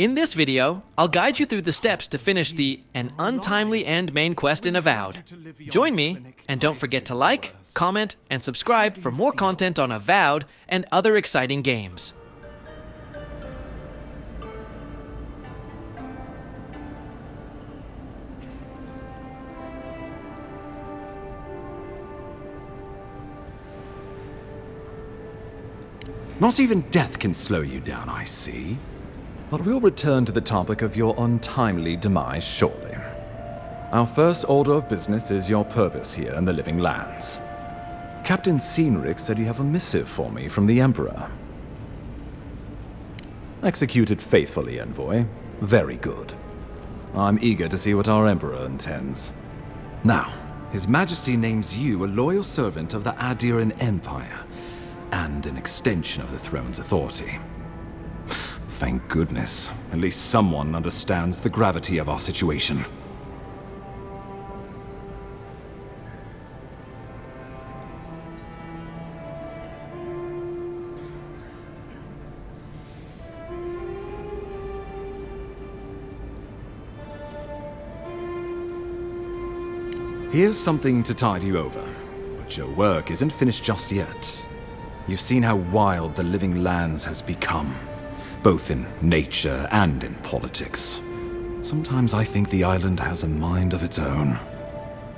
In this video, I'll guide you through the steps to finish the An Untimely End main quest in Avowed. Join me, and don't forget to like, comment, and subscribe for more content on Avowed and other exciting games. Not even death can slow you down, I see. But we'll return to the topic of your untimely demise shortly. Our first order of business is your purpose here in the Living Lands. Captain Cynric said you have a missive for me from the Emperor. Executed faithfully, Envoy. Very good. I'm eager to see what our Emperor intends. Now, His Majesty names you a loyal servant of the Adiran Empire, and an extension of the throne's authority. Thank goodness. At least someone understands the gravity of our situation. Here's something to tide you over, but your work isn't finished just yet. You've seen how wild the Living Lands has become, both in nature and in politics. Sometimes I think the island has a mind of its own.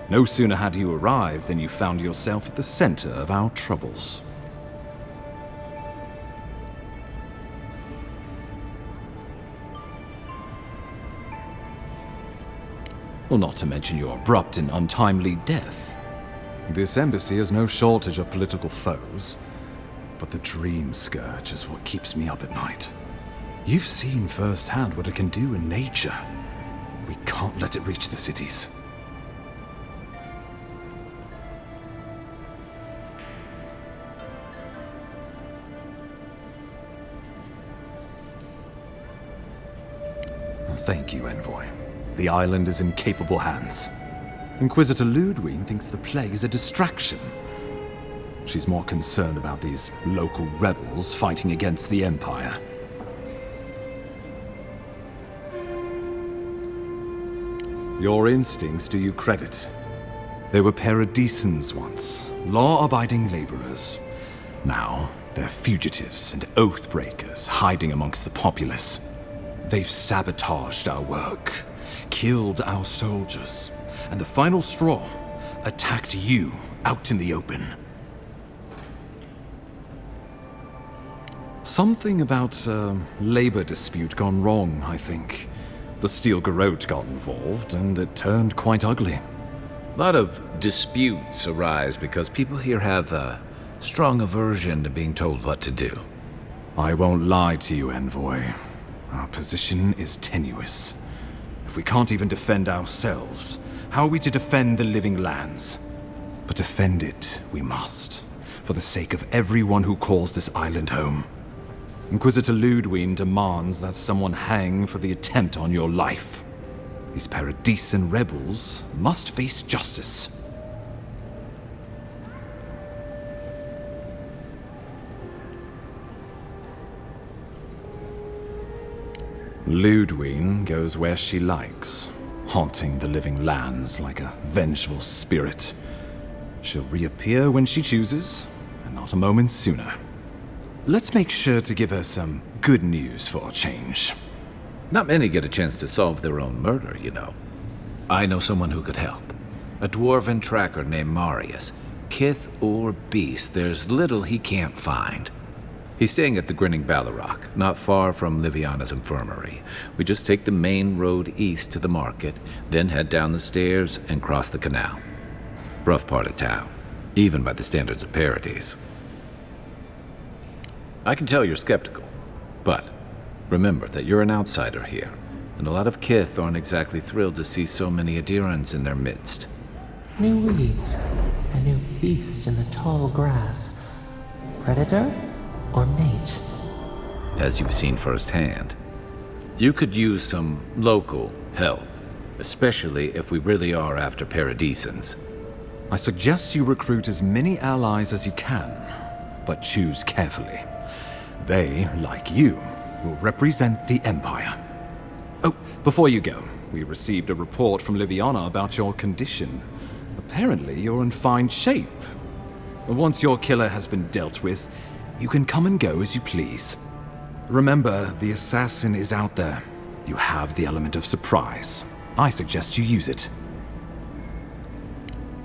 No sooner had you arrived than you found yourself at the center of our troubles. Well, not to mention your abrupt and untimely death. This embassy has no shortage of political foes, but the dream scourge is what keeps me up at night. You've seen firsthand what it can do in nature. We can't let it reach the cities. Thank you, Envoy. The island is in capable hands. Inquisitor Ludwig thinks the plague is a distraction. She's more concerned about these local rebels fighting against the Empire. Your instincts do you credit. They were paradisans once, law-abiding laborers. Now, they're fugitives and oath-breakers hiding amongst the populace. They've sabotaged our work, killed our soldiers, and the final straw, attacked you out in the open. Something about a labor dispute gone wrong, I think. The Steel Garrote got involved, and it turned quite ugly. A lot of disputes arise because people here have a strong aversion to being told what to do. I won't lie to you, Envoy. Our position is tenuous. If we can't even defend ourselves, how are we to defend the Living Lands? But defend it we must, for the sake of everyone who calls this island home. Inquisitor Ludwig demands that someone hang for the attempt on your life. These Paradisan rebels must face justice. Ludwig goes where she likes, haunting the Living Lands like a vengeful spirit. She'll reappear when she chooses, and not a moment sooner. Let's make sure to give her some good news for a change. Not many get a chance to solve their own murder, you know. I know someone who could help. A dwarven tracker named Marius. Kith or beast, there's little he can't find. He's staying at the Grinning Ballarrock, not far from Liviana's infirmary. We just take the main road east to the market, then head down the stairs and cross the canal. Rough part of town, even by the standards of Paradise. I can tell you're skeptical, but remember that you're an outsider here, and a lot of Kith aren't exactly thrilled to see so many Adirans in their midst. New weeds, a new beast in the tall grass. Predator or mate? As you've seen firsthand, you could use some local help, especially if we really are after Paradisans. I suggest you recruit as many allies as you can, but choose carefully. They, like you, will represent the Empire. Oh, before you go, we received a report from Liviana about your condition. Apparently, you're in fine shape. Once your killer has been dealt with, you can come and go as you please. Remember, the assassin is out there. You have the element of surprise. I suggest you use it.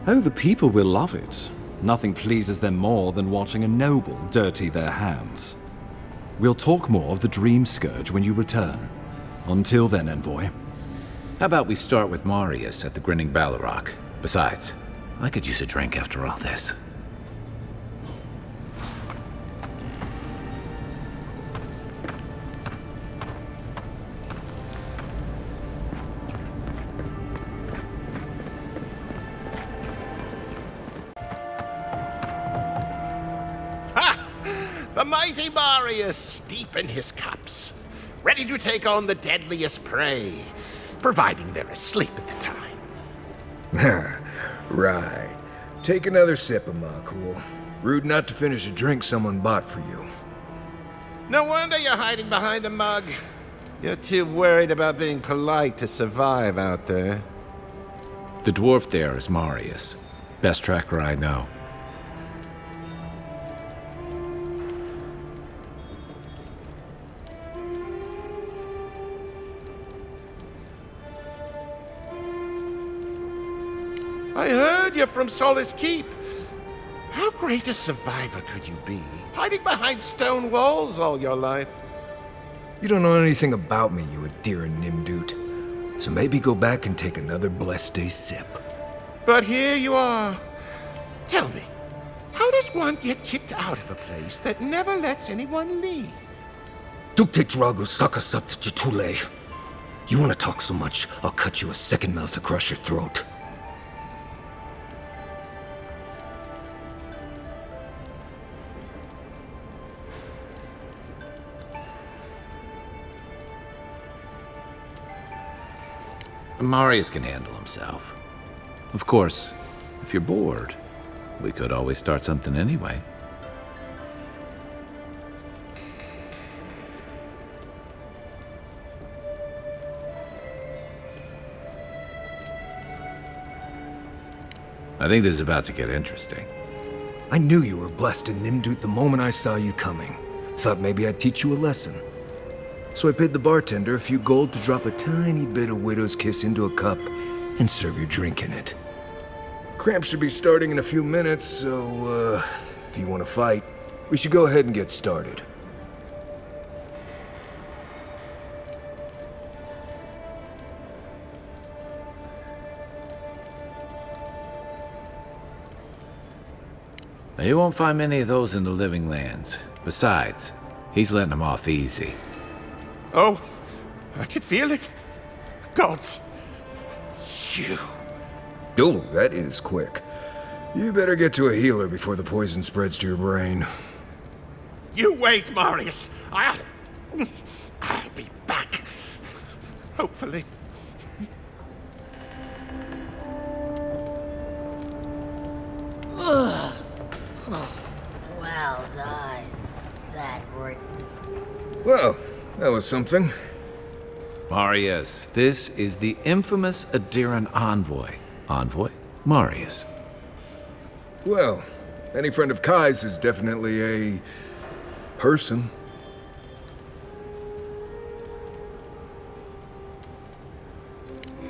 Oh, the people will love it. Nothing pleases them more than watching a noble dirty their hands. We'll talk more of the Dream Scourge when you return. Until then, Envoy. How about we start with Marius at the Grinning Balrog? Besides, I could use a drink after all this. The mighty Marius, deep in his cups, ready to take on the deadliest prey, providing they're asleep at the time. Right. Take another sip of my cool. Rude not to finish a drink someone bought for you. No wonder you're hiding behind a mug. You're too worried about being polite to survive out there. The dwarf there is Marius. Best tracker I know. I heard you're from Solace Keep. How great a survivor could you be, hiding behind stone walls all your life? You don't know anything about me, you Adira Nimdut. So maybe go back and take another blessed day sip. But here you are. Tell me, how does one get kicked out of a place that never lets anyone leave? Dukte Drago Sakasapt Jitule. You want to talk so much, I'll cut you a second mouth across your throat. Marius can handle himself. Of course, if you're bored, we could always start something anyway. I think this is about to get interesting. I knew you were blessed in Nimdut the moment I saw you coming. Thought maybe I'd teach you a lesson. So I paid the bartender a few gold to drop a tiny bit of Widow's Kiss into a cup and serve your drink in it. Cramp should be starting in a few minutes, so, if you want to fight, we should go ahead and get started. Now, you won't find many of those in the Living Lands. Besides, he's letting them off easy. Oh, I can feel it. Gods, you. Oh, that is quick. You better get to a healer before the poison spreads to your brain. You wait, Marius. I'll be back. Hopefully. Wow's eyes. That worked. Well, that was something. Marius, this is the infamous Adiran envoy. Envoy? Marius. Well, any friend of Kai's is definitely a person.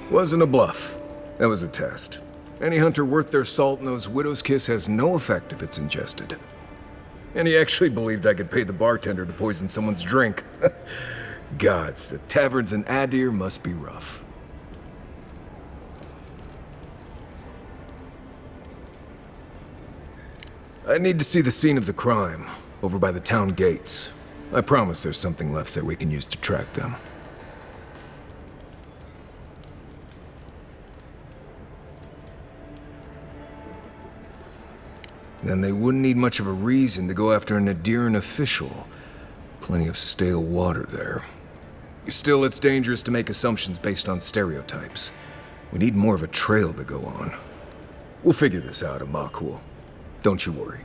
Wasn't a bluff. That was a test. Any hunter worth their salt knows Widow's Kiss has no effect if it's ingested. And he actually believed I could pay the bartender to poison someone's drink. Gods, the taverns in Adir must be rough. I need to see the scene of the crime, over by the town gates. I promise there's something left there we can use to track them. Then they wouldn't need much of a reason to go after an Adiran official. Plenty of stale water there. Still, it's dangerous to make assumptions based on stereotypes. We need more of a trail to go on. We'll figure this out, Amakul. Don't you worry.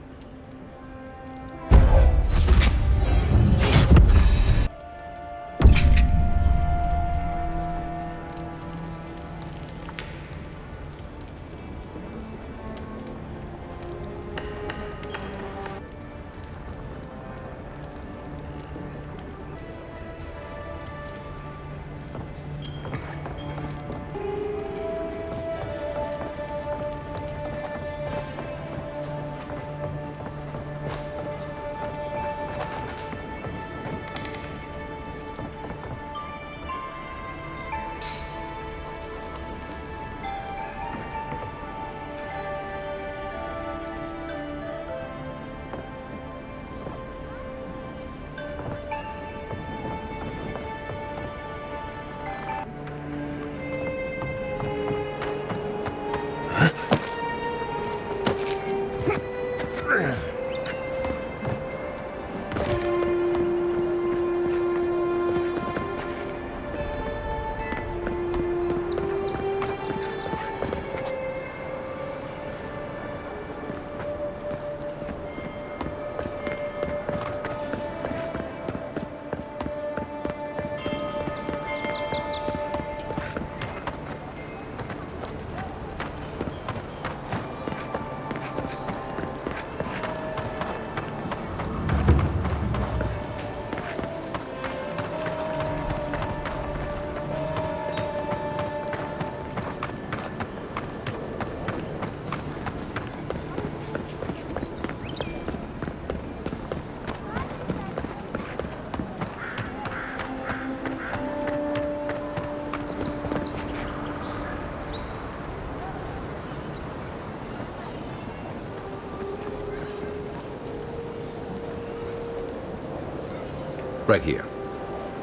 Right here.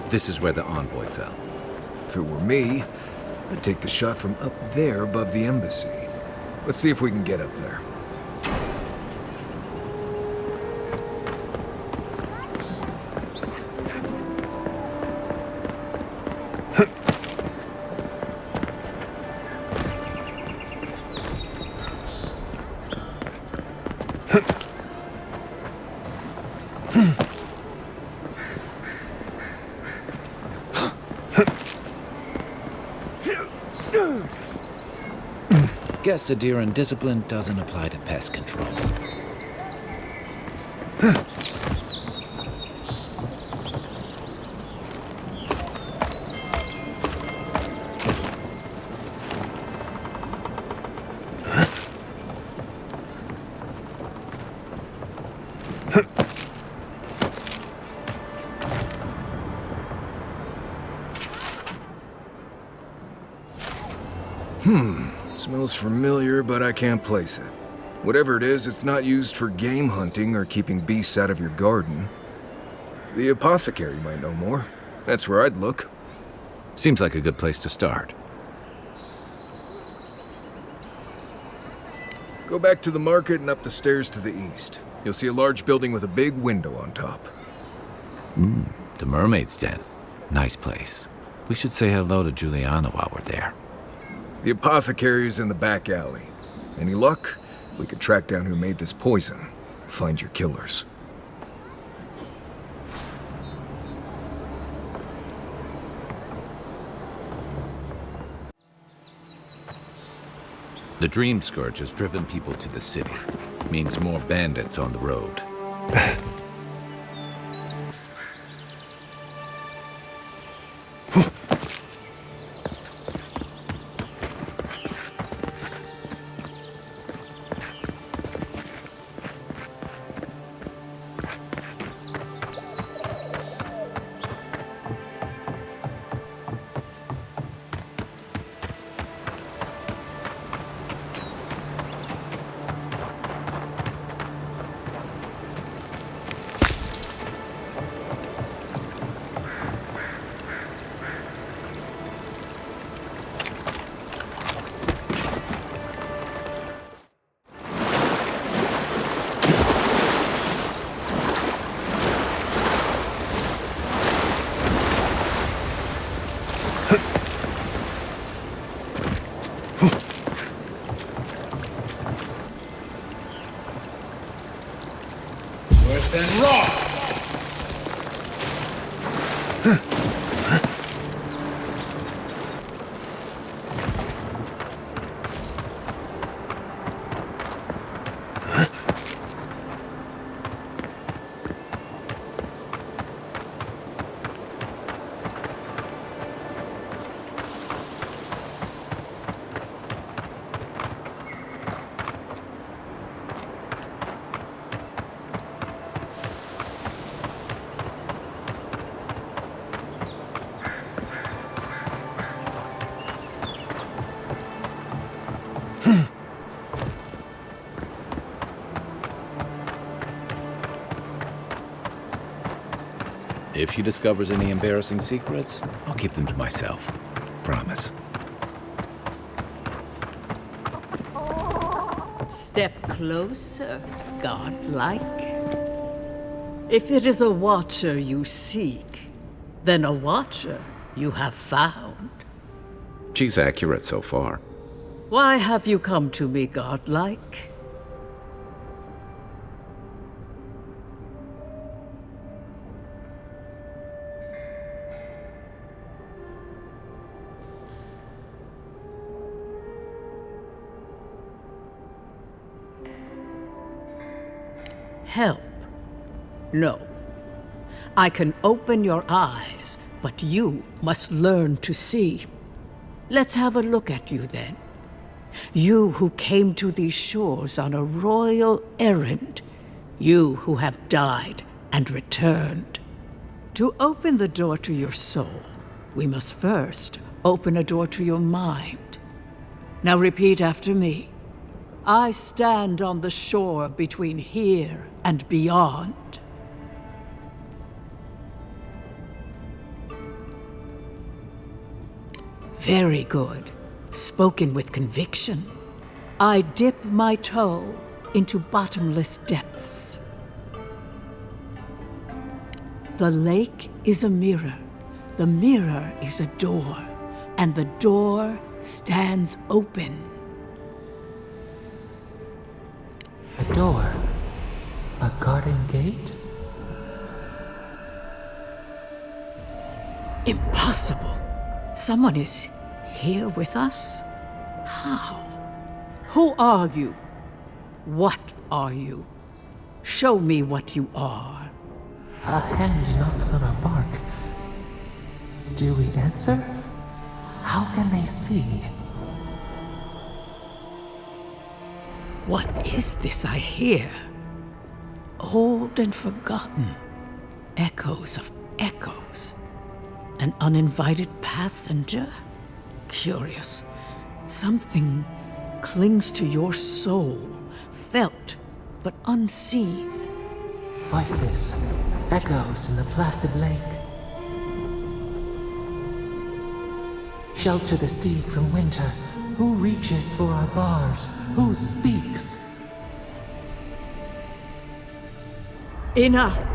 This is where the envoy fell. If it were me, I'd take the shot from up there above the embassy. Let's see if we can get up there. Guess Cistern discipline doesn't apply to pest control. Smells familiar, but I can't place it. Whatever it is, it's not used for game hunting or keeping beasts out of your garden. The Apothecary might know more. That's where I'd look. Seems like a good place to start. Go back to the market and up the stairs to the east. You'll see a large building with a big window on top. The Mermaid's Den. Nice place. We should say hello to Juliana while we're there. The Apothecary is in the back alley. Any luck? We could track down who made this poison. Find your killers. The Dream Scourge has driven people to the city. Means more bandits on the road. If she discovers any embarrassing secrets, I'll keep them to myself. Promise. Step closer, godlike. If it is a watcher you seek, then a watcher you have found. She's accurate so far. Why have you come to me, godlike? Help? No. I can open your eyes, but you must learn to see. Let's have a look at you then. You who came to these shores on a royal errand. You who have died and returned. To open the door to your soul, we must first open a door to your mind. Now repeat after me. I stand on the shore between here and beyond. Very good. Spoken with conviction. I dip my toe into bottomless depths. The lake is a mirror. The mirror is a door. And the door stands open. A door? A garden gate? Impossible. Someone is here with us? How? Who are you? What are you? Show me what you are. A hand knocks on our bark. Do we answer? How can they see? What is this I hear? Old and forgotten. Echoes of echoes. An uninvited passenger? Curious. Something clings to your soul, felt but unseen. Voices, echoes in the placid lake. Shelter the seed from winter. Who reaches for our bars? Who speaks? Enough!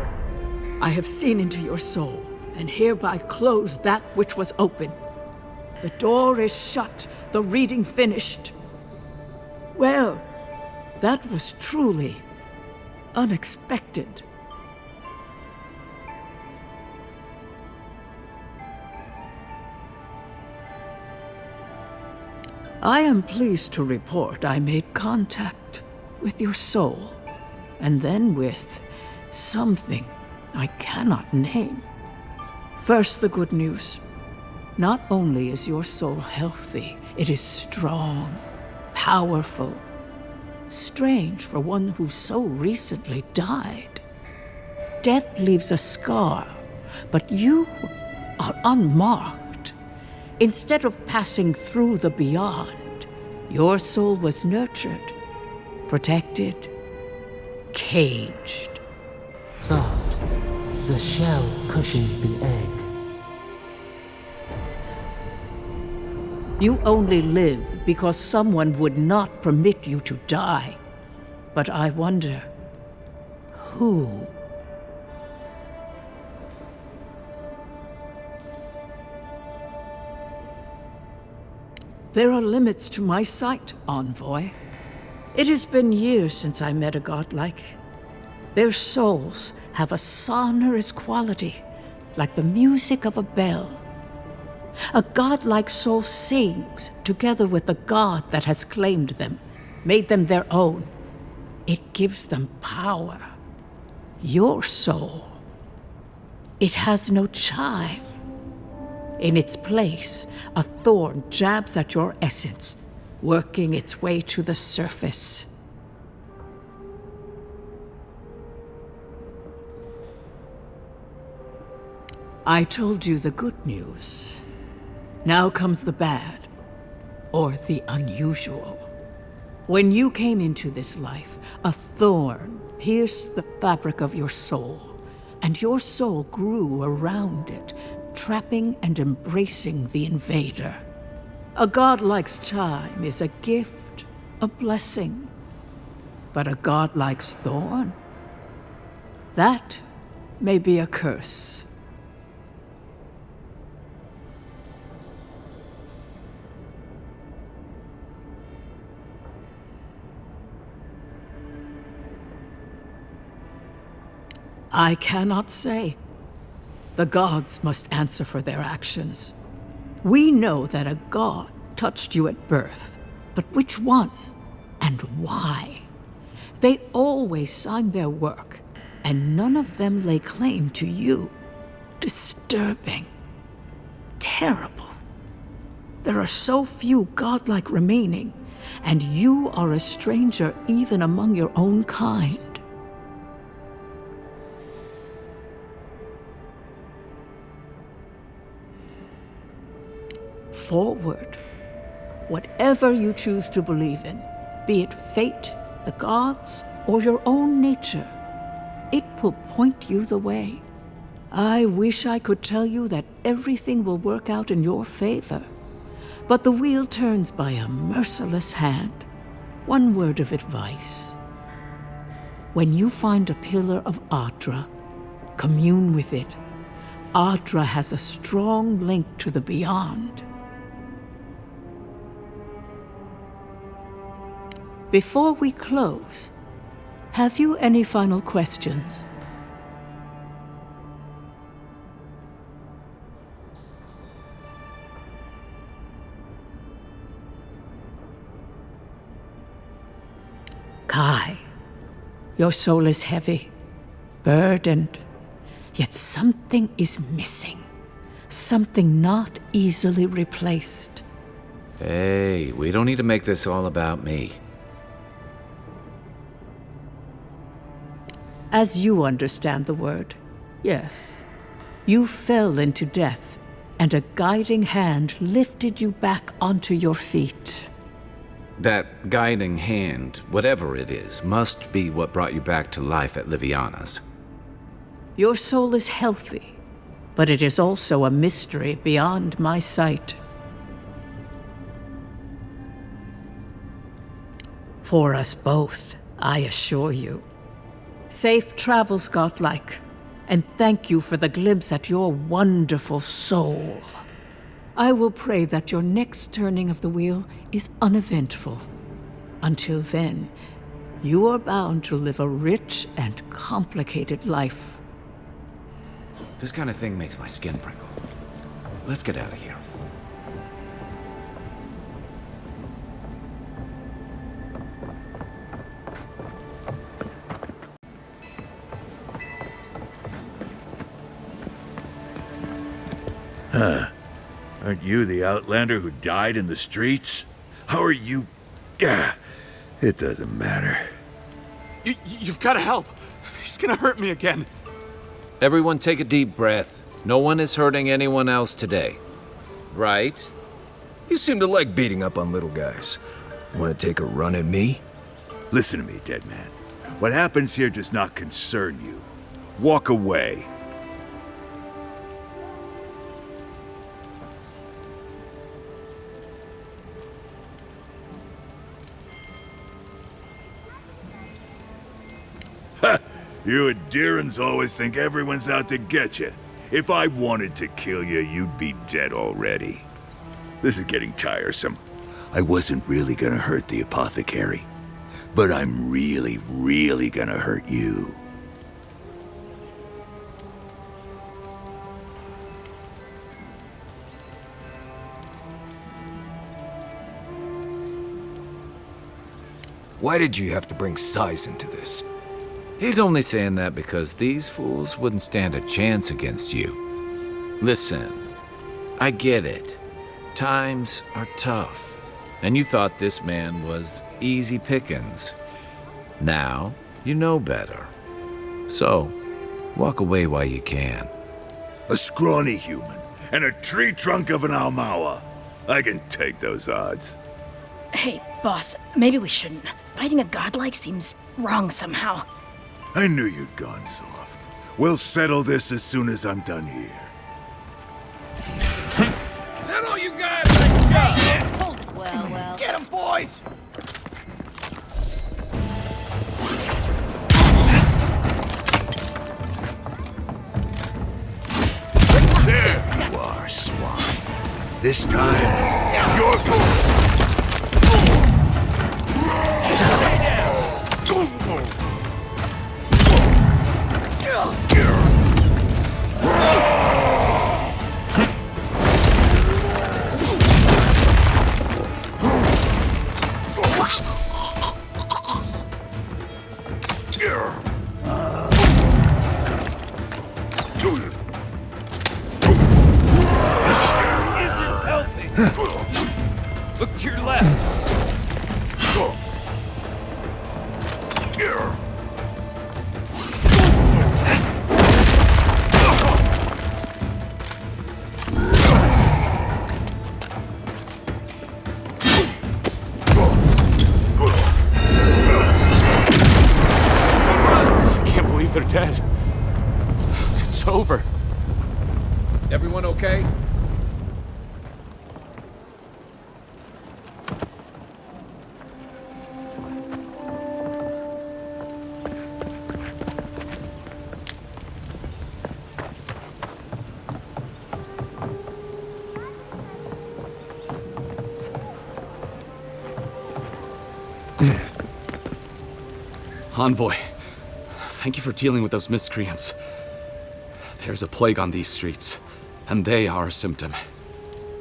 I have seen into your soul, and hereby close that which was open. The door is shut, the reading finished. Well, that was truly unexpected. I am pleased to report I made contact with your soul, and then with something I cannot name. First, the good news. Not only is your soul healthy, it is strong, powerful. Strange for one who so recently died. Death leaves a scar, but you are unmarked. Instead of passing through the beyond, your soul was nurtured, protected, caged. Soft. The shell cushions the egg. You only live because someone would not permit you to die. But I wonder, who? There are limits to my sight, Envoy. It has been years since I met a godlike. Their souls have a sonorous quality, like the music of a bell. A godlike soul sings together with the god that has claimed them, made them their own. It gives them power. Your soul, it has no chime. In its place, a thorn jabs at your essence, working its way to the surface. I told you the good news. Now comes the bad, or the unusual. When you came into this life, a thorn pierced the fabric of your soul, and your soul grew around it, trapping and embracing the invader. A godlike's chime is a gift, a blessing. But a godlike's thorn? That may be a curse. I cannot say. The gods must answer for their actions. We know that a god touched you at birth, but which one and why? They always signed their work, and none of them lay claim to you. Disturbing. Terrible. There are so few godlike remaining, and you are a stranger even among your own kind. Forward. Whatever you choose to believe in, be it fate, the gods, or your own nature, it will point you the way. I wish I could tell you that everything will work out in your favor, But the wheel turns by a merciless hand. One word of advice. When you find a pillar of Ondra, commune with it. Ondra has a strong link to the beyond. Before we close, have you any final questions? Kai, your soul is heavy, burdened, yet something is missing. Something not easily replaced. Hey, we don't need to make this all about me. As you understand the word, yes. You fell into death, and a guiding hand lifted you back onto your feet. That guiding hand, whatever it is, must be what brought you back to life at Liviana's. Your soul is healthy, but it is also a mystery beyond my sight. For us both, I assure you. Safe travels, godlike, and thank you for the glimpse at your wonderful soul. I will pray that your next turning of the wheel is uneventful. Until then, you are bound to live a rich and complicated life. This kind of thing makes my skin prickle. Let's get out of here. Aren't you the outlander who died in the streets? How are you... Gah, it doesn't matter. You've got to help. He's gonna hurt me again. Everyone take a deep breath. No one is hurting anyone else today. Right? You seem to like beating up on little guys. Want to take a run at me? Listen to me, dead man. What happens here does not concern you. Walk away. You Adirans always think everyone's out to get you. If I wanted to kill you, you'd be dead already. This is getting tiresome. I wasn't really gonna hurt the Apothecary, but I'm really, really gonna hurt you. Why did you have to bring size into this? He's only saying that because these fools wouldn't stand a chance against you. Listen, I get it. Times are tough, and you thought this man was easy pickings. Now, you know better. So, walk away while you can. A scrawny human and a tree trunk of an Almawa. I can take those odds. Hey, boss, maybe we shouldn't. Fighting a godlike seems wrong somehow. I knew you'd gone soft. We'll settle this as soon as I'm done here. Is that all you got? Nice job. Hold it. Well. Get him, boys! There you are, swine. This time, you're going. Look to your left. Can't believe they're dead. It's over. Everyone okay? Envoy, thank you for dealing with those miscreants. There's a plague on these streets, and they are a symptom.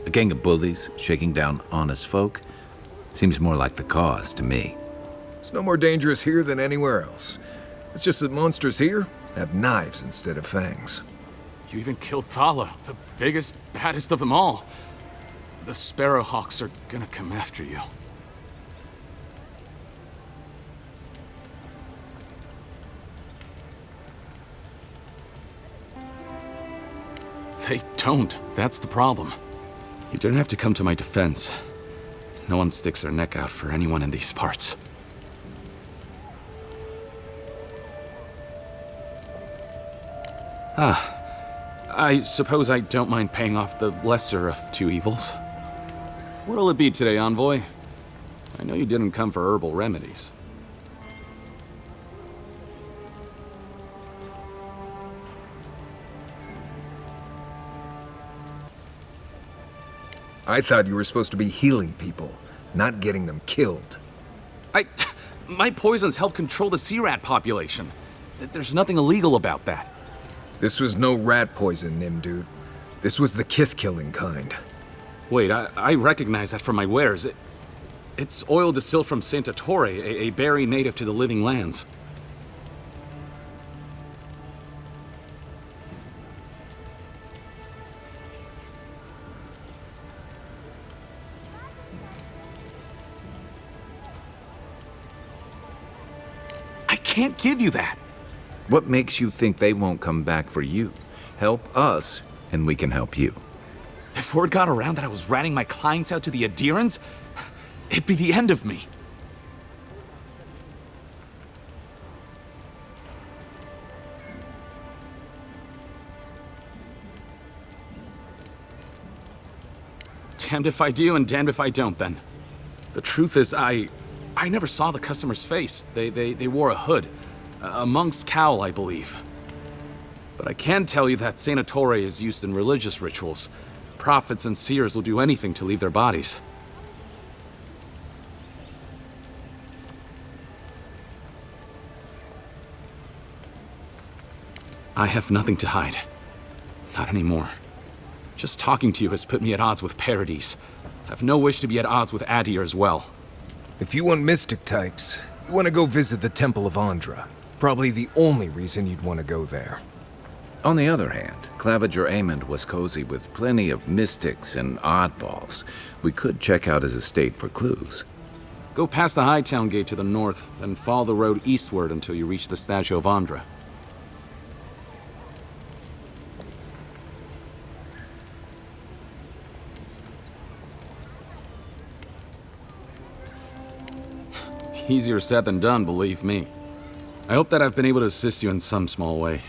A gang of bullies shaking down honest folk seems more like the cause to me. It's no more dangerous here than anywhere else. It's just that monsters here have knives instead of fangs. You even killed Thala, the biggest, baddest of them all. The Sparrowhawks are gonna come after you. They don't. That's the problem. You don't have to come to my defense. No one sticks their neck out for anyone in these parts. I suppose I don't mind paying off the lesser of two evils. What'll it be today, Envoy? I know you didn't come for herbal remedies. I thought you were supposed to be healing people, not getting them killed. My poisons help control the sea rat population. There's nothing illegal about that. This was no rat poison, Nimdude. This was the kith-killing kind. Wait, I recognize that from my wares. It's oil distilled from Saint Ettore, a berry native to the Living Lands. I can't give you that. What makes you think they won't come back for you? Help us, and we can help you. If word got around that I was ratting my clients out to the Adherents, it'd be the end of me. Damned if I do and damned if I don't, then. The truth is, I never saw the customer's face. They wore a hood. A monk's cowl, I believe. But I can tell you that Saint Ettore is used in religious rituals. Prophets and seers will do anything to leave their bodies. I have nothing to hide. Not anymore. Just talking to you has put me at odds with Paradis. I have no wish to be at odds with Adir as well. If you want mystic types, you want to go visit the Temple of Ondra. Probably the only reason you'd want to go there. On the other hand, Claviger Amond was cozy with plenty of mystics and oddballs. We could check out his estate for clues. Go past the Hightown Gate to the north, then follow the road eastward until you reach the statue of Ondra. Easier said than done, believe me. I hope that I've been able to assist you in some small way.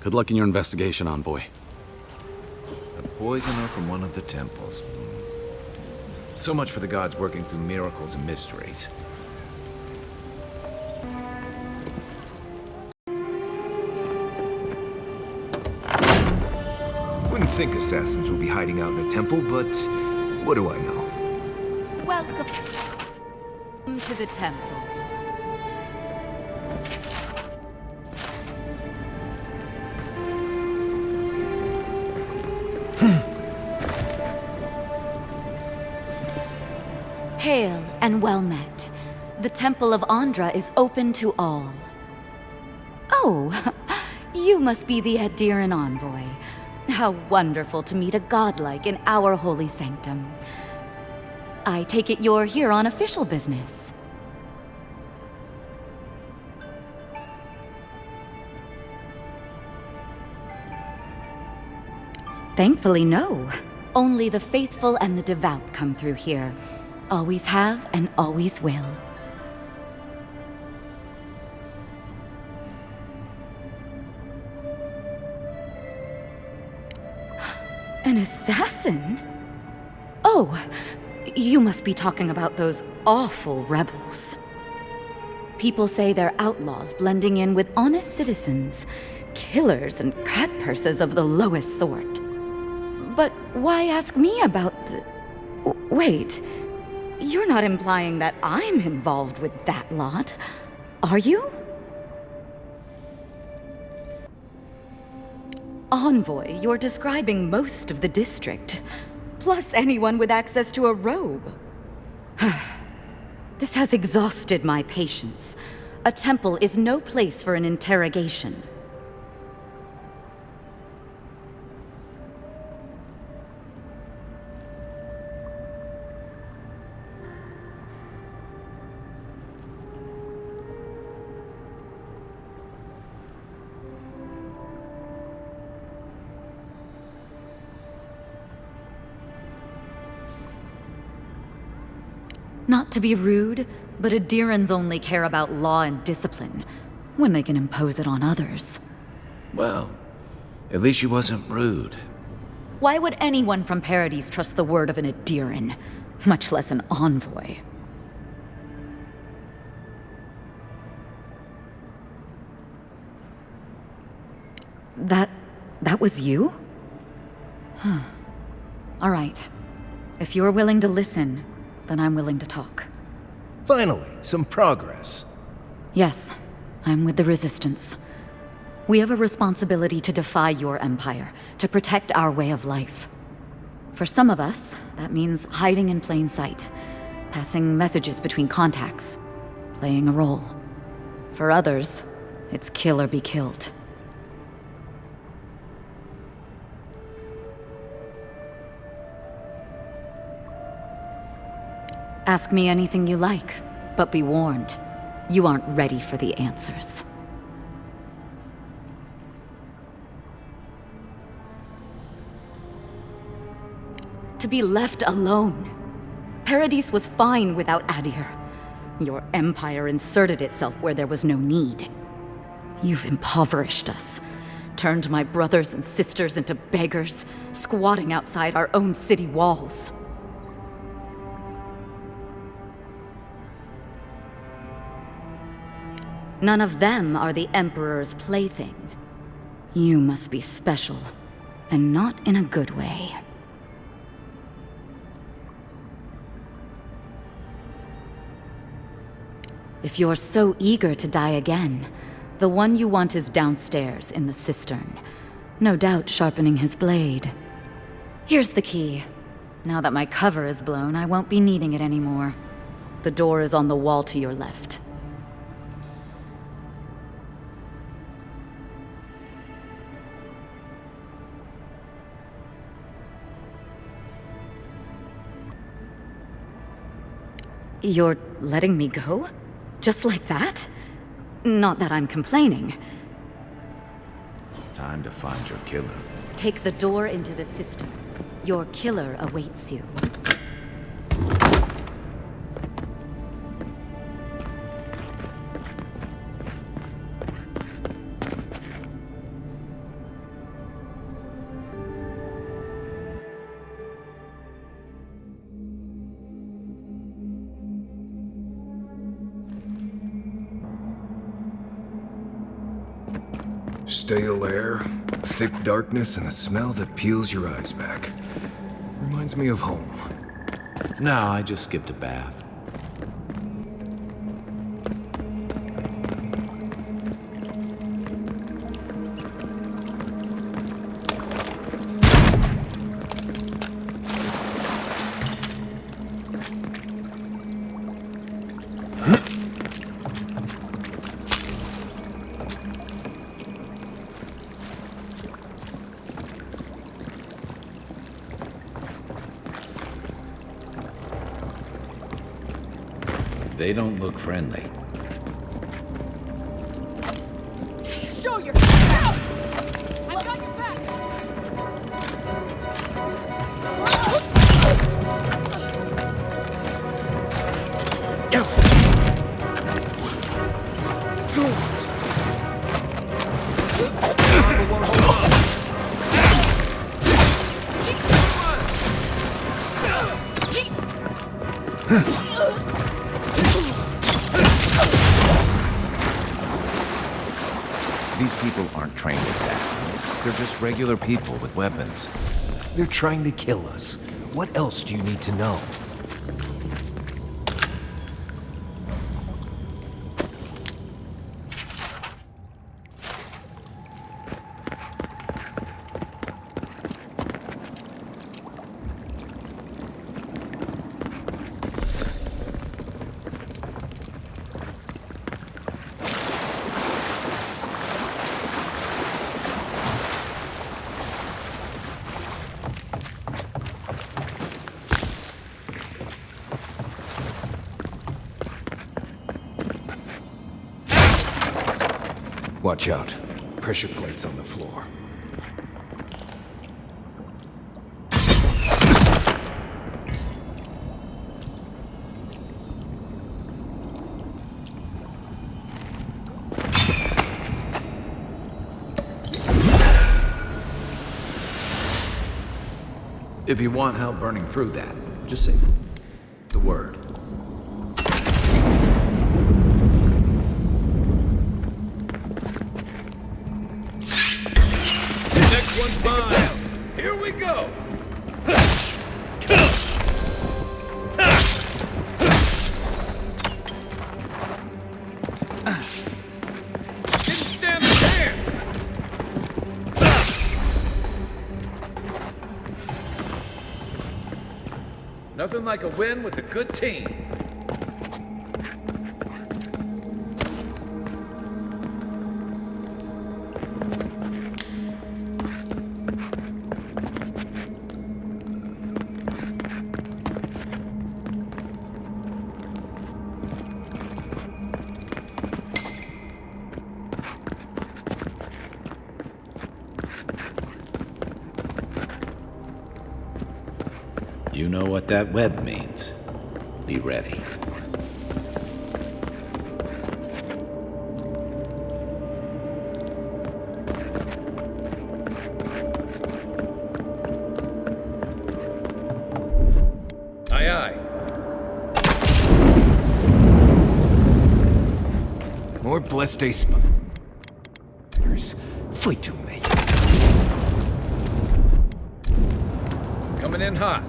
Good luck in your investigation, Envoy. A poisoner from one of the temples. So much for the gods working through miracles and mysteries. Wouldn't think assassins would be hiding out in a temple, but what do I know? Welcome to the temple. Hail and well met. The Temple of Ondra is open to all. Oh, you must be the Adhiran envoy. How wonderful to meet a godlike in our holy sanctum. I take it you're here on official business. Thankfully, no. Only the faithful and the devout come through here. Always have and always will. An assassin? Oh, you must be talking about those awful rebels. People say they're outlaws blending in with honest citizens, killers and cutpurses of the lowest sort. But why ask me about the... Wait, you're not implying that I'm involved with that lot, are you? Envoy, you're describing most of the district. Plus anyone with access to a robe. This has exhausted my patience. A temple is no place for an interrogation. Not to be rude, but Adirans only care about law and discipline, when they can impose it on others. Well, at least she wasn't rude. Why would anyone from Paradise trust the word of an Adiran, much less an envoy? That was you? Huh. All right. If you're willing to listen, then I'm willing to talk. Finally, some progress. Yes, I'm with the Resistance. We have a responsibility to defy your empire, to protect our way of life. For some of us, that means hiding in plain sight, passing messages between contacts, playing a role. For others, it's kill or be killed. Ask me anything you like, but be warned, you aren't ready for the answers. To be left alone. Paradise was fine without Adir. Your empire inserted itself where there was no need. You've impoverished us, turned my brothers and sisters into beggars, squatting outside our own city walls. None of them are the Emperor's plaything. You must be special, and not in a good way. If you're so eager to die again, the one you want is downstairs in the Cistern, no doubt sharpening his blade. Here's the key. Now that my cover is blown, I won't be needing it anymore. The door is on the wall to your left. You're letting me go? Just like that? Not that I'm complaining. Time to find your killer. Take the door into the Cistern. Your killer awaits you. Stale air, thick darkness, and a smell that peels your eyes back. Reminds me of home. No, I just skipped a bath. They don't look friendly. Show yourself out! I've got your back! These people aren't trained assassins. They're just regular people with weapons. They're trying to kill us. What else do you need to know? Watch out. Pressure plates on the floor. If you want help burning through that, just say the word. Next one's mine. Here we go. Didn't stand a chance. Nothing like a win with a good team. You know what that web means. Be ready. Aye, aye. More blessed spiders. Fight to me. Coming in hot.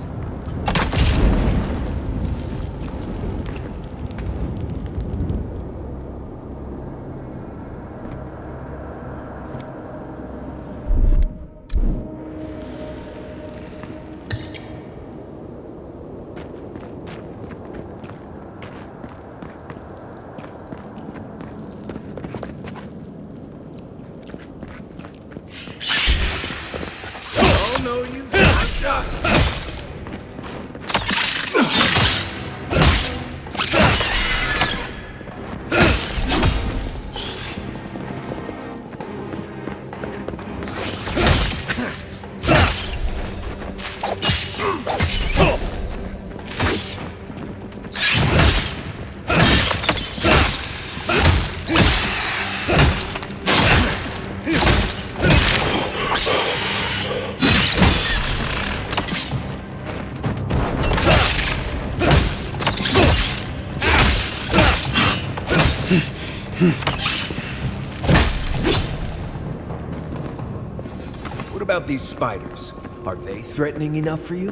Oh no, you shot. What about these spiders? Are they threatening enough for you?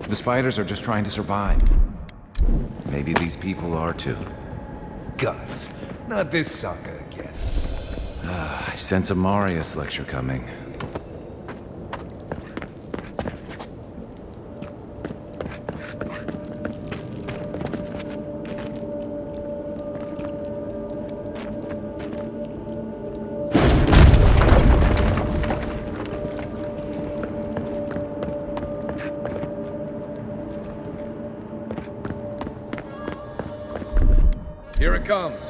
The spiders are just trying to survive. Maybe these people are too. Gods, not this saga again. I sense a Marius lecture coming. Here it comes.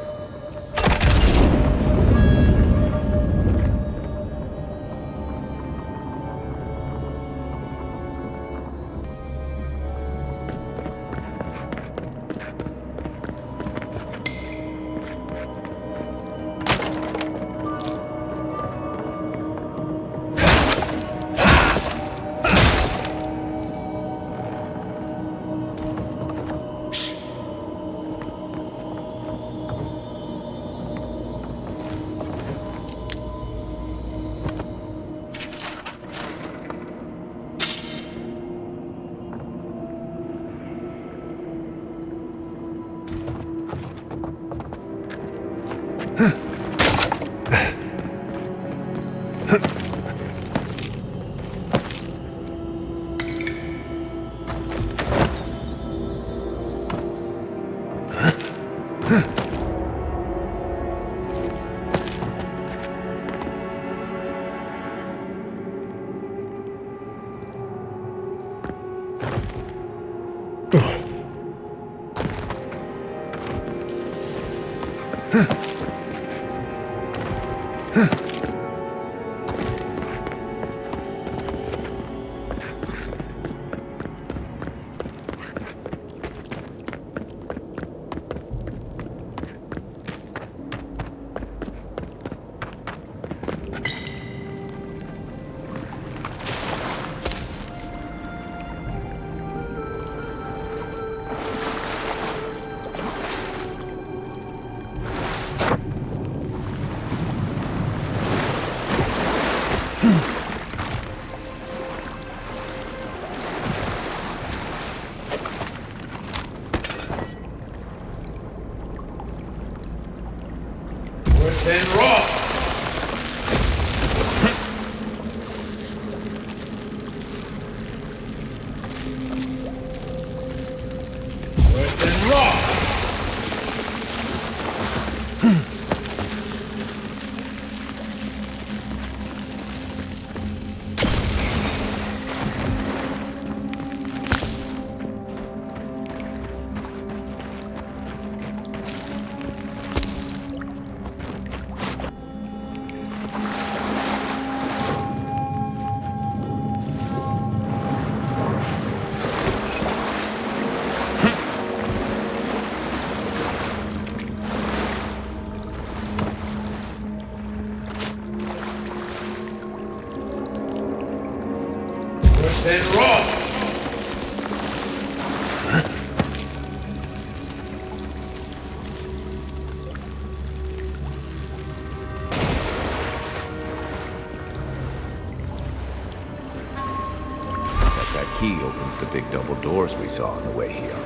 That key opens the big double doors we saw on the way here.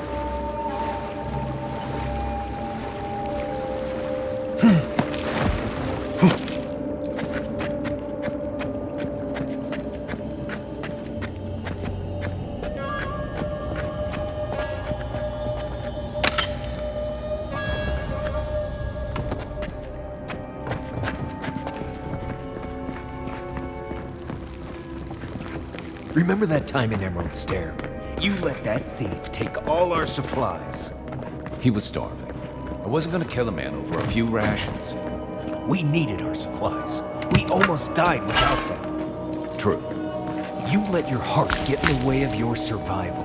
Remember that time in Emerald Stair? You let that thief take all our supplies. He was starving. I wasn't gonna kill a man over a few rations. We needed our supplies. We almost died without them. True. You let your heart get in the way of your survival.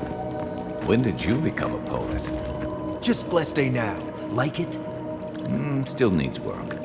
When did you become a poet? Just blessed day now. Like it? Still needs work.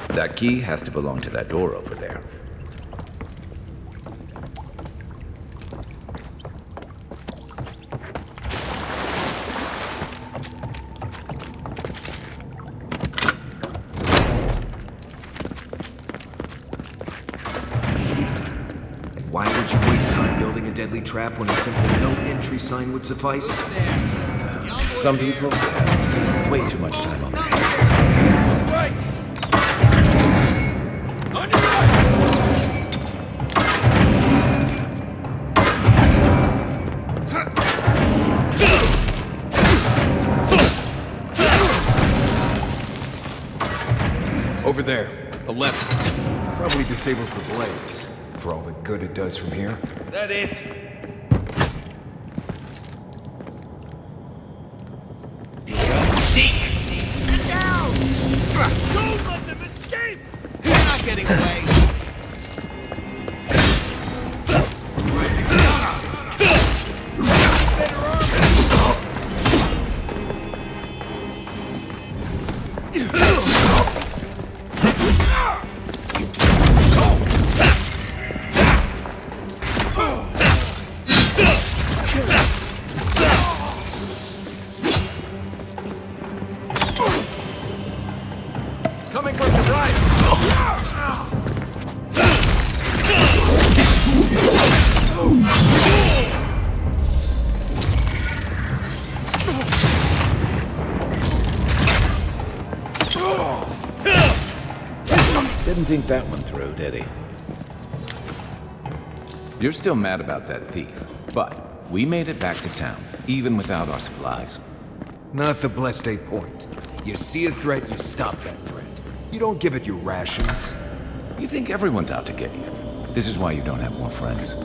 That key has to belong to that door over there. Why would you waste time building a deadly trap when a simple no entry sign would suffice? Some people have way too much time on their hands. Right! On your right! Over there, 11. Probably disables the blades. for all the good it does from here. That it? Get down! Don't let them escape! You're not getting away! Coming from the right! Didn't think that one through, did he? You're still mad about that thief, but we made it back to town, even without our supplies. Not the blessed a point. You see a threat, you stop that threat. You don't give it your rations. You think everyone's out to get you. This is why you don't have more friends.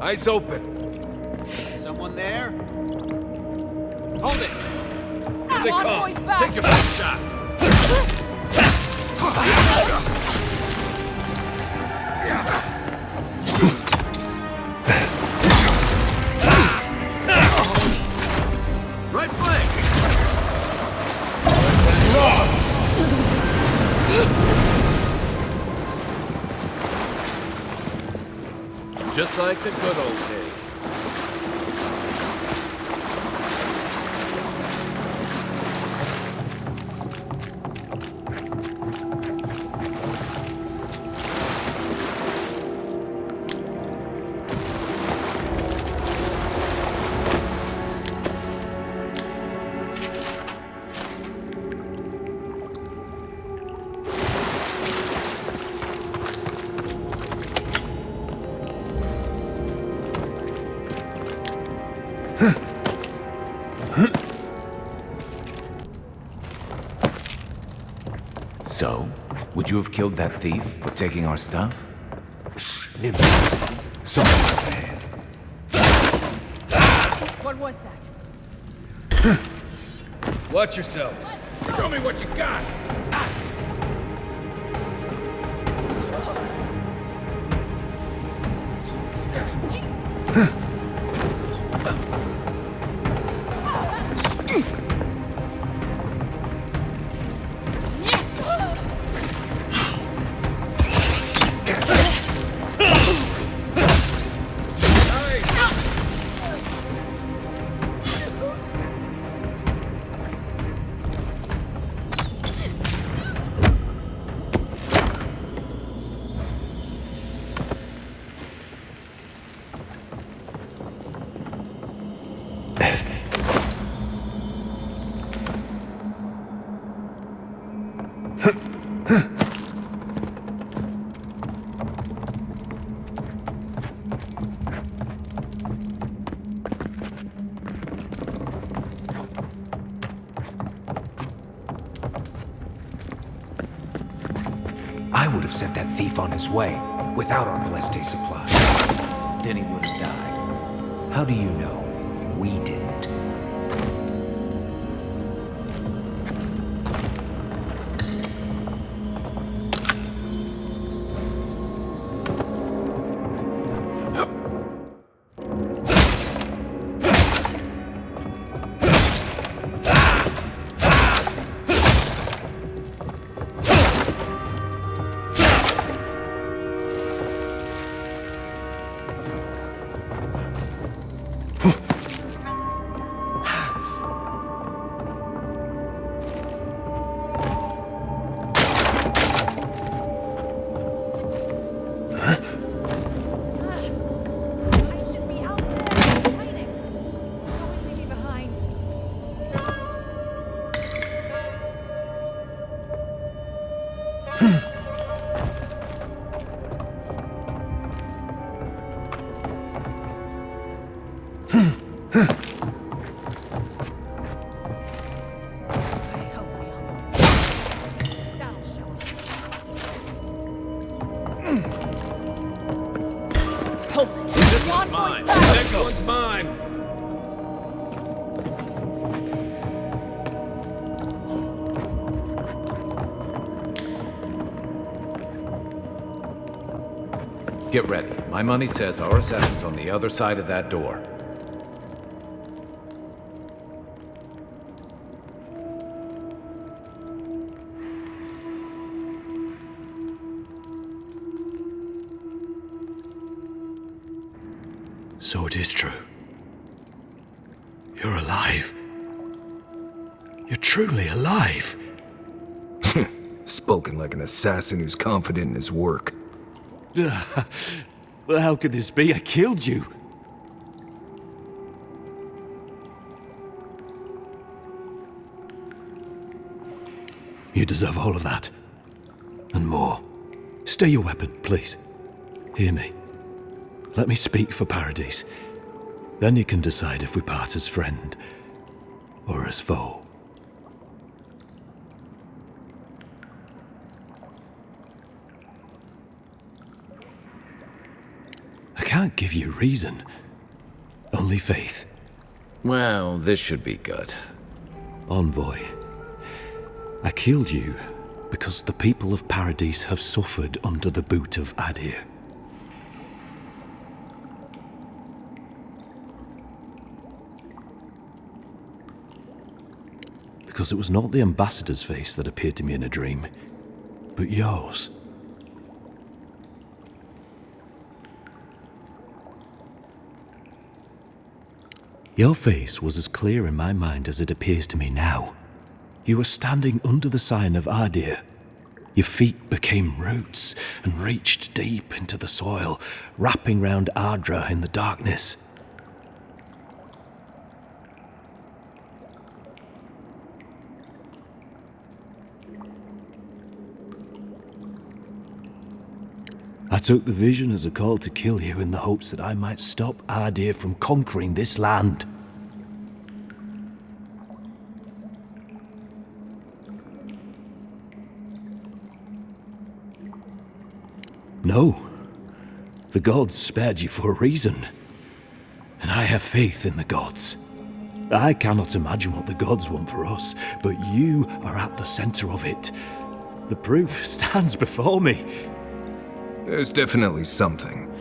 Eyes open. Someone there? Hold it! Here they come! Take your best shot! Right flank! Just like the good old days. So, would you have killed that thief for taking our stuff? Nimble. Someone's ahead. What was that? Watch yourselves. Show me what you got. I would have sent that thief on his way, without our blessed supply. Then he would have died. How do you know? We didn't. Hold it. The envoy's back. Next one's mine! Get ready. My money says our assassin's on the other side of that door. So it is true. You're alive. You're truly alive. Spoken like an assassin who's confident in his work. Well, how could this be? I killed you. You deserve all of that. And more. Stay your weapon, please. Hear me. Let me speak for Paradise. Then you can decide if we part as friend or as foe. I can't give you reason. Only faith. Well, this should be good. Envoy, I killed you because the people of Paradise have suffered under the boot of Adir. Because it was not the ambassador's face that appeared to me in a dream, but yours. Your face was as clear in my mind as it appears to me now. You were standing under the sign of Adir. Your feet became roots and reached deep into the soil, wrapping round Ardra in the darkness. I took the vision as a call to kill you in the hopes that I might stop Adir from conquering this land. No. The gods spared you for a reason. And I have faith in the gods. I cannot imagine what the gods want for us, but you are at the center of it. The proof stands before me. There's definitely something.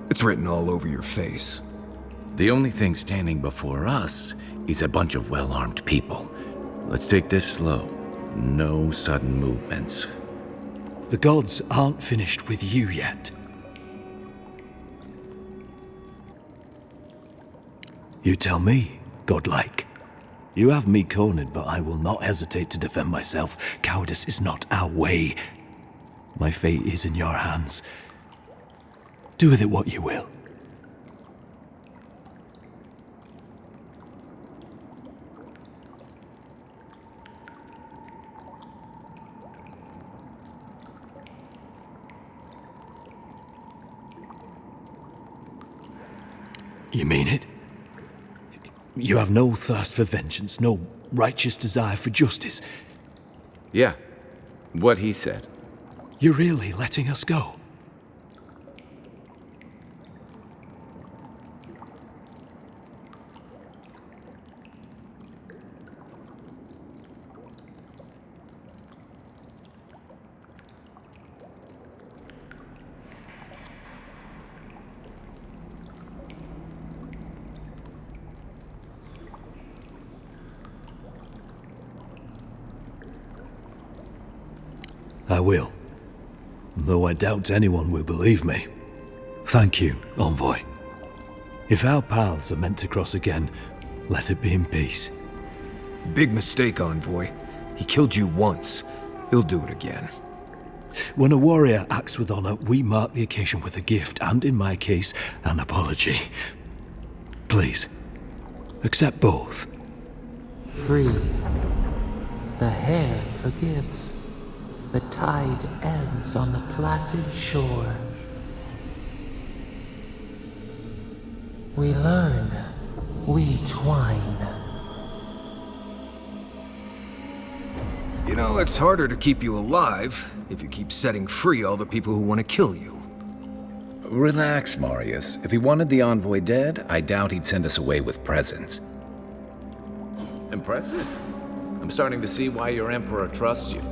It's written all over your face. The only thing standing before us is a bunch of well-armed people. Let's take this slow. No sudden movements. The gods aren't finished with you yet. You tell me, godlike. You have me cornered, but I will not hesitate to defend myself. Cowardice is not our way. My fate is in your hands. Do with it what you will. You mean it? You have no thirst for vengeance, no righteous desire for justice. Yeah, what he said. You're really letting us go? I will. Though I doubt anyone will believe me. Thank you, Envoy. If our paths are meant to cross again, let it be in peace. Big mistake, Envoy. He killed you once. He'll do it again. When a warrior acts with honor, we mark the occasion with a gift, and in my case, an apology. Please, accept both. Free. The hair forgives. The tide ends on the placid shore. We learn, we twine. You know, it's harder to keep you alive if you keep setting free all the people who want to kill you. Relax, Marius. If he wanted the envoy dead, I doubt he'd send us away with presents. Impressive. I'm starting to see why your Emperor trusts you.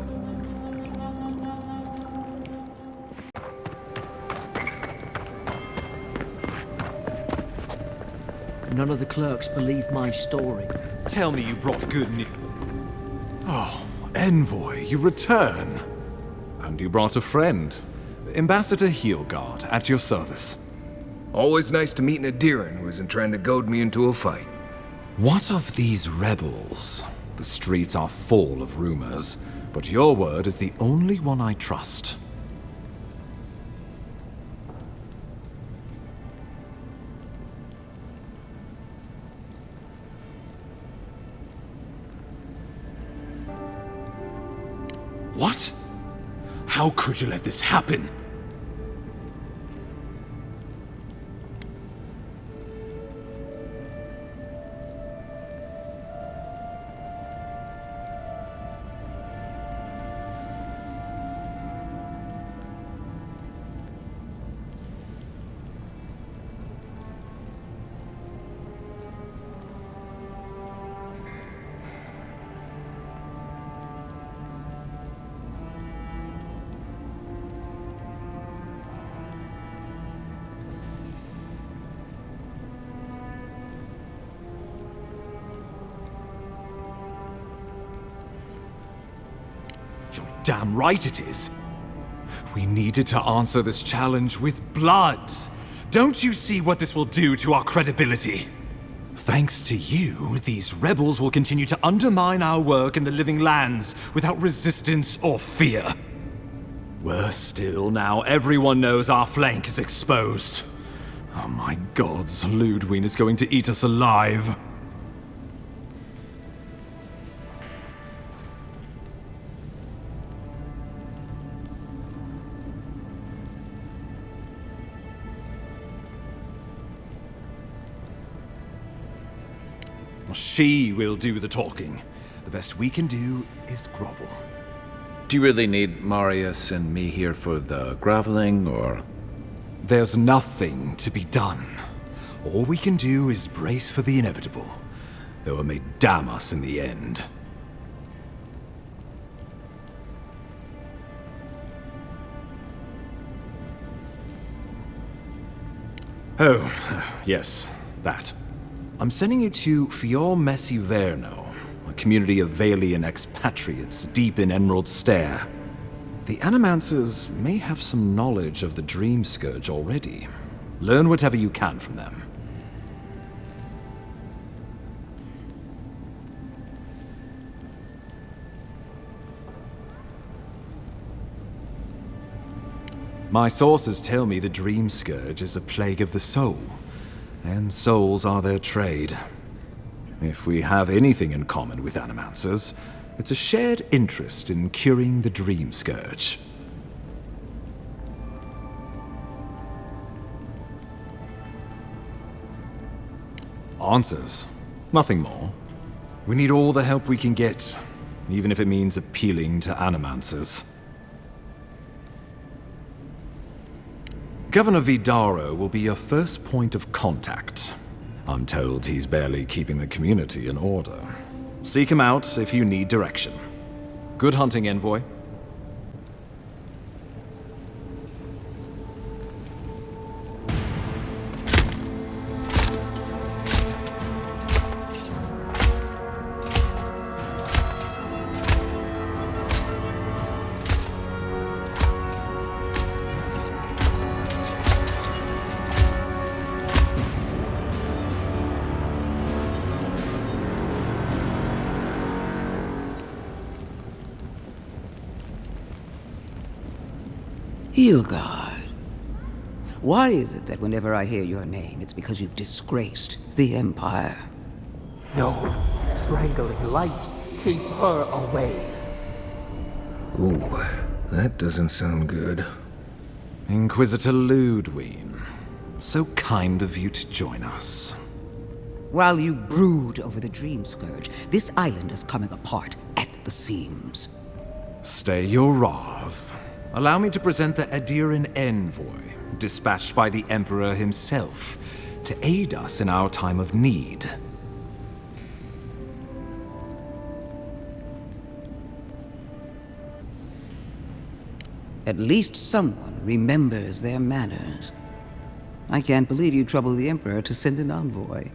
None of the clerks believe my story. Tell me you brought good news. Oh, Envoy, you return. And you brought a friend. Ambassador Heelguard, at your service. Always nice to meet an Adiran who isn't trying to goad me into a fight. What of these rebels? The streets are full of rumors, but your word is the only one I trust. What? How could you let this happen? You're damn right it is. We needed to answer this challenge with blood. Don't you see what this will do to our credibility? Thanks to you, these rebels will continue to undermine our work in the Living Lands without resistance or fear. Worse still, now everyone knows our flank is exposed. Oh my gods, Ludwig is going to eat us alive. She will do the talking. The best we can do is grovel. Do you really need Marius and me here for the groveling, or...? There's nothing to be done. All we can do is brace for the inevitable, though it may damn us in the end. Oh, yes, that. I'm sending you to Fior Messi Verno, a community of Valian expatriates deep in Emerald Stair. The Animancers may have some knowledge of the Dream Scourge already. Learn whatever you can from them. My sources tell me the Dream Scourge is a plague of the soul, and souls are their trade. If we have anything in common with Animancers, it's a shared interest in curing the Dream Scourge. Answers. Nothing more. We need all the help we can get, even if it means appealing to Animancers. Governor Vidaro will be your first point of contact. I'm told he's barely keeping the community in order. Seek him out if you need direction. Good hunting, Envoy. Heelguard. Why is it that whenever I hear your name, it's because you've disgraced the Empire? No. Strangling light. Keep her away. Ooh, that doesn't sound good. Inquisitor Ludwig. So kind of you to join us. While you brood over the Dream Scourge, this island is coming apart at the seams. Stay your wrath. Allow me to present the Adiran Envoy, dispatched by the Emperor himself to aid us in our time of need. At least someone remembers their manners. I can't believe you troubled the Emperor to send an envoy.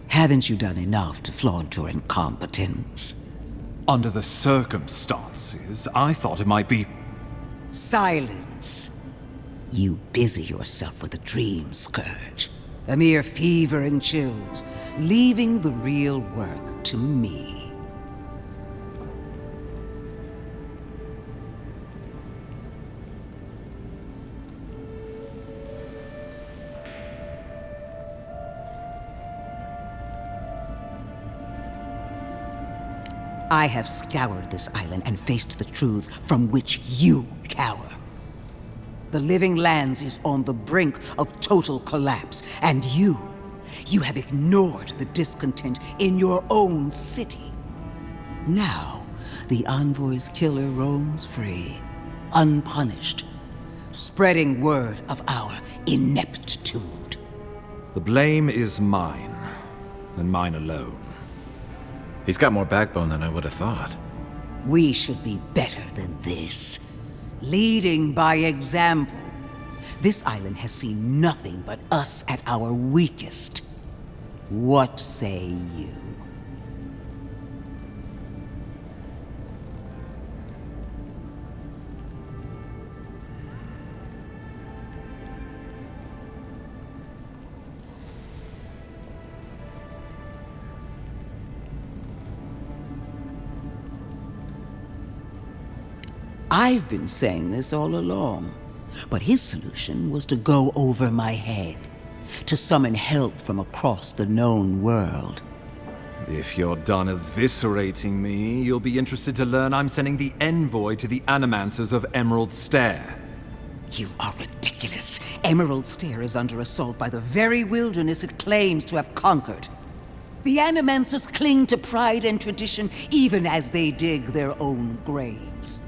Haven't you done enough to flaunt your incompetence? Under the circumstances, I thought it might be... Silence! You busy yourself with a dream scourge. A mere fever and chills, leaving the real work to me. I have scoured this island and faced the truths from which you cower. The Living Lands is on the brink of total collapse, and you have ignored the discontent in your own city. Now, the Envoy's killer roams free, unpunished, spreading word of our ineptitude. The blame is mine, and mine alone. He's got more backbone than I would have thought. We should be better than this. Leading by example. This island has seen nothing but us at our weakest. What say you? I've been saying this all along, but his solution was to go over my head, to summon help from across the known world. If you're done eviscerating me, you'll be interested to learn I'm sending the envoy to the Animancers of Emerald Stair. You are ridiculous. Emerald Stair is under assault by the very wilderness it claims to have conquered. The Animancers cling to pride and tradition even as they dig their own graves.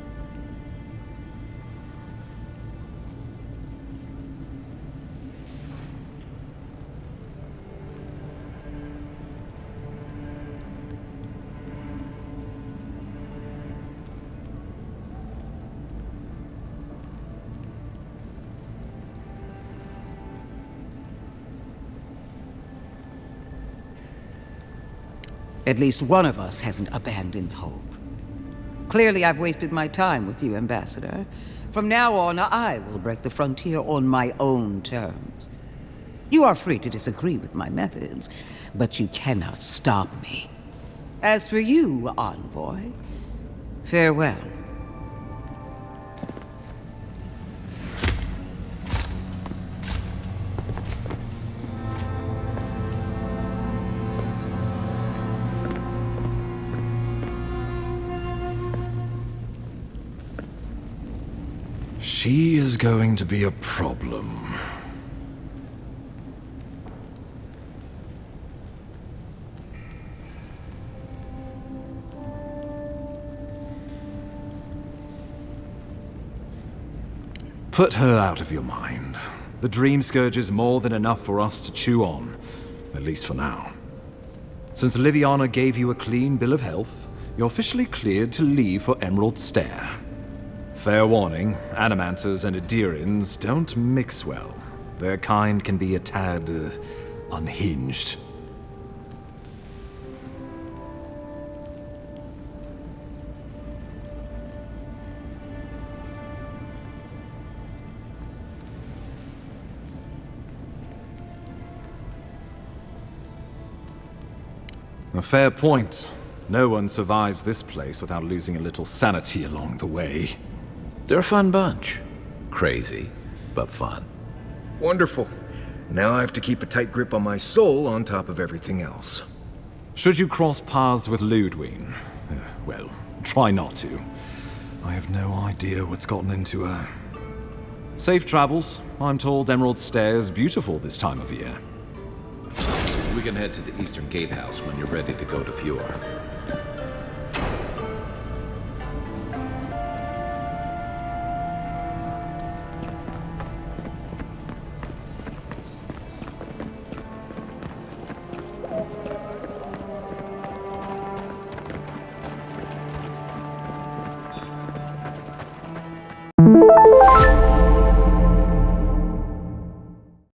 At least one of us hasn't abandoned hope. Clearly, I've wasted my time with you, Ambassador. From now on, I will break the frontier on my own terms. You are free to disagree with my methods, but you cannot stop me. As for you, Envoy, farewell. She is going to be a problem. Put her out of your mind. The Dream Scourge is more than enough for us to chew on, at least for now. Since Liviana gave you a clean bill of health, you're officially cleared to leave for Emerald Stair. Fair warning, Animancers and Adirians don't mix well. Their kind can be a tad, unhinged. A fair point. No one survives this place without losing a little sanity along the way. They're a fun bunch. Crazy, but fun. Wonderful. Now I have to keep a tight grip on my soul on top of everything else. Should you cross paths with Ludwig, well, try not to. I have no idea what's gotten into her. Safe travels. I'm told Emerald Stair's beautiful this time of year. We can head to the Eastern Gatehouse when you're ready to go to Fjord.